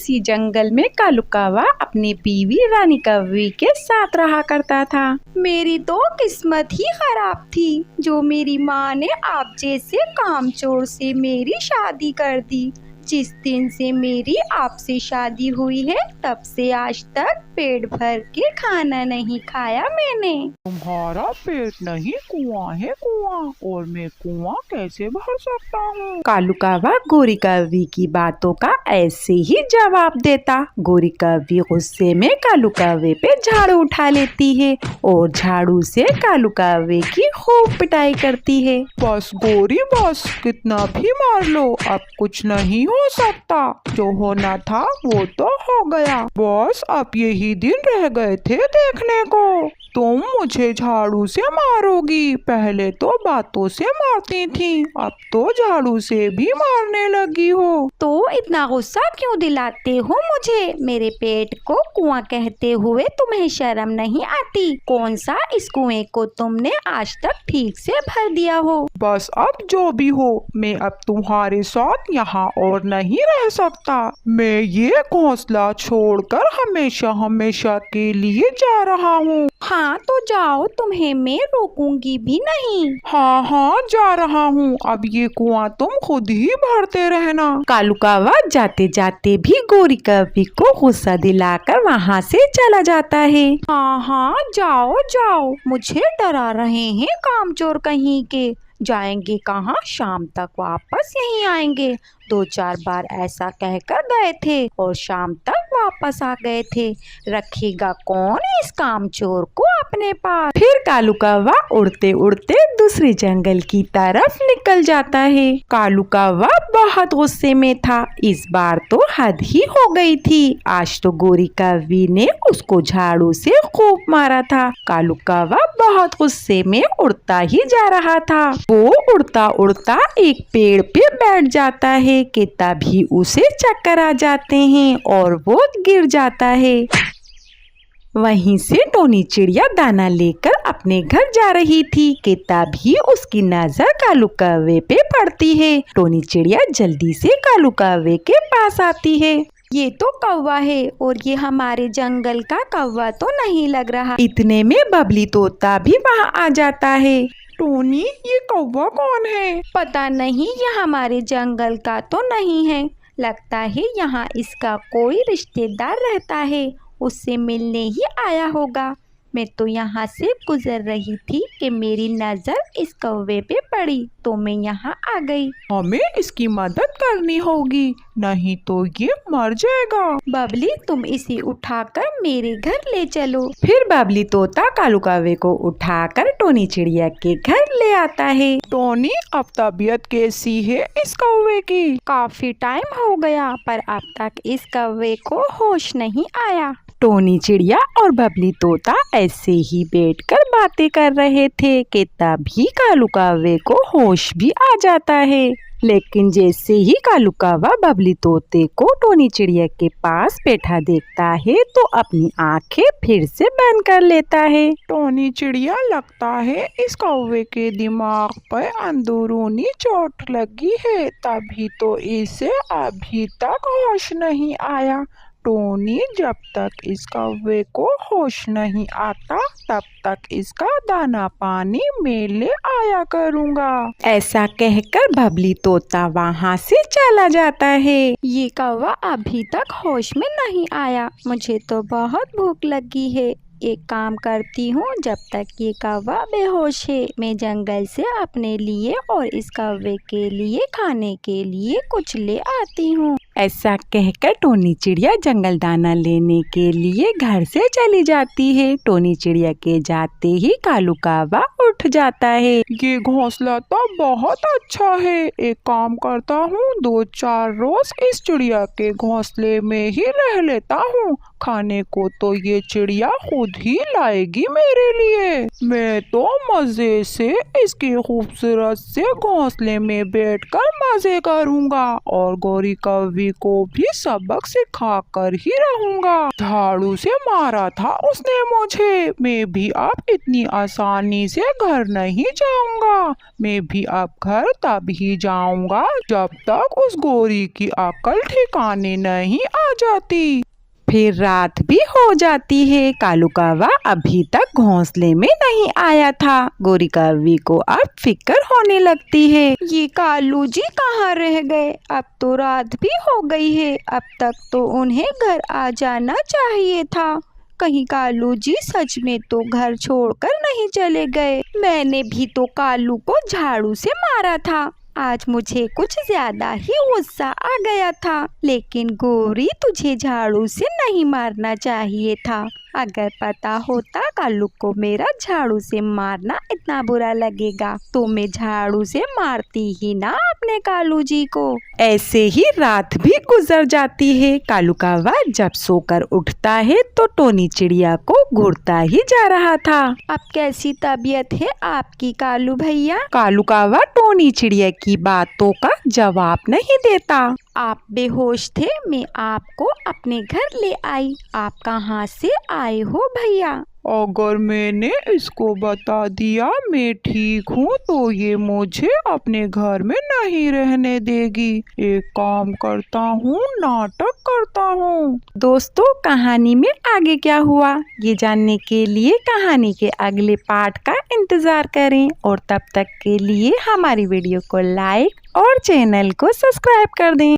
इसी जंगल में कालू कौवा अपनी बीवी रानी कौवी के साथ रहा करता था। मेरी तो किस्मत ही खराब थी जो मेरी माँ ने आप जैसे कामचोर से मेरी शादी कर दी। जिस दिन से मेरी आपसे शादी हुई है तब से आज तक पेट भर के खाना नहीं खाया मैंने। तुम्हारा पेट नहीं कुआं है कुआं, और मैं कुआं कैसे भर सकता हूँ। कालू कौवा गोरी कौवी की बातों का ऐसे ही जवाब देता। गोरी कौवी गुस्से में कालू कौवे पे झाड़ू उठा लेती है और झाड़ू से कालू कौवे की खूब पिटाई करती है। बस गोरी बस, कितना भी मार लो, अब कुछ नहीं हो सकता। जो होना था वो तो हो गया। बस अब यही दिन रह गए थे देखने को। तुम मुझे झाड़ू से मारोगी, पहले तो बातों से मारती थी, अब तो झाड़ू से भी मारने लगी हो। तो इतना गुस्सा क्यों दिलाते हो मुझे? मेरे पेट को कुआं कहते हुए तुम्हें शर्म नहीं आती? कौन सा इस कुएं को तुमने आज तक ठीक से भर दिया हो? बस अब जो भी हो, मैं अब तुम्हारे साथ यहाँ और नहीं रह सकता। मैं ये घोंसला छोड़कर हमेशा हमेशा के लिए जा रहा हूँ। हाँ तो जाओ, तुम्हें मैं रोकूंगी भी नहीं। हाँ जा रहा हूँ। अब ये कुआं तुम खुद ही भरते रहना। कालू कौवा जाते जाते भी गोरी कौवी को गुस्सा दिलाकर वहाँ से चला जाता है। हाँ जाओ जाओ, मुझे डरा रहे हैं कामचोर कहीं के। जाएंगे कहाँ? शाम तक वापस यहीं आएंगे। 2-4 बार ऐसा कहकर गए थे और शाम तक वापस आ गए थे। रखेगा कौन इस कामचोर को अपने पास? फिर कालू कौवा उड़ते उड़ते दूसरे जंगल की तरफ निकल जाता है। कालू कौवा बहुत गुस्से में था। इस बार तो हद ही हो गई थी। आज तो गोरी कौवी ने उसको झाड़ू से खूब मारा था। कालू कौवा बहुत गुस्से में उड़ता ही जा रहा था। वो उड़ता उड़ता एक पेड़ पे बैठ जाता है कि तभी उसे चक्कर आ जाते हैं और वो गिर जाता है। वहीं से टोनी चिड़िया दाना लेकर अपने घर जा रही थी कि तभी उसकी नजर कालू कौवे पे पड़ती है। टोनी चिड़िया जल्दी से कालू कौवे के पास आती है। ये तो कौवा है और ये हमारे जंगल का कौवा तो नहीं लग रहा। इतने में बबली तोता भी वहाँ आ जाता है। टोनी, ये कौवा कौन है? पता नहीं, ये हमारे जंगल का तो नहीं है। लगता है यहाँ इसका कोई रिश्तेदार रहता है, उससे मिलने ही आया होगा। मैं तो यहाँ से गुजर रही थी कि मेरी नज़र इस कौवे पे पड़ी तो मैं यहाँ आ गई। हमें इसकी मदद करनी होगी, नहीं तो ये मर जाएगा। बबली, तुम इसे उठाकर मेरे घर ले चलो। फिर बबली तोता कालू कौवे को उठाकर टोनी चिड़िया के घर ले आता है। टोनी, अब तबीयत कैसी है इस कौवे की? काफी टाइम हो गया पर अब तक इस कौवे को होश नहीं आया। टोनी चिड़िया और बबली तोता ऐसे ही बैठकर बातें कर रहे थे कि तभी कालू कौवे को होश भी आ जाता है। लेकिन जैसे ही कालू कौवा बबली तोते को टोनी चिड़िया के पास बैठा देखता है तो अपनी आंखें फिर से बंद कर लेता है। टोनी चिड़िया, लगता है इस कौवे के दिमाग पर अंदरूनी चोट लगी है, तभी तो इसे अभी तक होश नहीं आया। टोनी, जब तक इस कौवे को होश नहीं आता तब तक इसका दाना पानी मैं ले आया करूँगा। ऐसा कहकर बबली तोता वहाँ से चला जाता है। ये कौवा अभी तक होश में नहीं आया। मुझे तो बहुत भूख लगी है। एक काम करती हूँ, जब तक ये कौवा बेहोश है मैं जंगल से अपने लिए और इस कौवे के लिए खाने के लिए कुछ ले आती हूँ। ऐसा कहकर टोनी चिड़िया जंगल दाना लेने के लिए घर से चली जाती है। टोनी चिड़िया के जाते ही कालू कौवा उठ जाता है। ये घोंसला तो बहुत अच्छा है। एक काम करता हूँ, 2-4 रोज इस चिड़िया के घोंसले में ही रह लेता हूँ। खाने को तो ये चिड़िया खुद ही लाएगी मेरे लिए। मैं तो मजे से इसके खूबसूरत से घोंसले में बैठकर मजे करूँगा और गोरी कौवी गोरी को भी सबक सिखा कर ही रहूंगा। झाड़ू से मारा था उसने मुझे, मैं भी अब इतनी आसानी से घर नहीं जाऊंगा। मैं भी अब घर तब ही जाऊंगा जब तक उस गोरी की अक्ल ठिकाने नहीं आ जाती। फिर रात भी हो जाती है। कालू कौवा अभी तक घोंसले में नहीं आया था। गोरी कौवी को अब फिक्र होने लगती है। ये कालू जी कहाँ रह गए? अब तो रात भी हो गई है, अब तक तो उन्हें घर आ जाना चाहिए था। कहीं कालू जी सच में तो घर छोड़कर नहीं चले गए? मैंने भी तो कालू को झाड़ू से मारा था। आज मुझे कुछ ज्यादा ही गुस्सा आ गया था। लेकिन गोरी, तुझे झाड़ू से नहीं मारना चाहिए था। अगर पता होता कालू को मेरा झाड़ू से मारना इतना बुरा लगेगा तो मैं झाड़ू से मारती ही ना अपने कालू जी को। ऐसे ही रात भी गुजर जाती है। कालू कौवा जब सोकर उठता है तो टोनी चिड़िया को घूरता ही जा रहा था। अब कैसी तबीयत है आपकी कालू भैया? कालू कौवा टोनी चिड़िया की बातों का जवाब नहीं देता। आप बेहोश थे, मैं आपको अपने घर ले आई। आप कहाँ से आए हो भैया? अगर मैंने इसको बता दिया मैं ठीक हूँ तो ये मुझे अपने घर में नहीं रहने देगी। एक काम करता हूँ, नाटक करता हूँ। दोस्तों, कहानी में आगे क्या हुआ ये जानने के लिए कहानी के अगले पार्ट का इंतजार करें और तब तक के लिए हमारी वीडियो को लाइक और चैनल को सब्सक्राइब कर दें।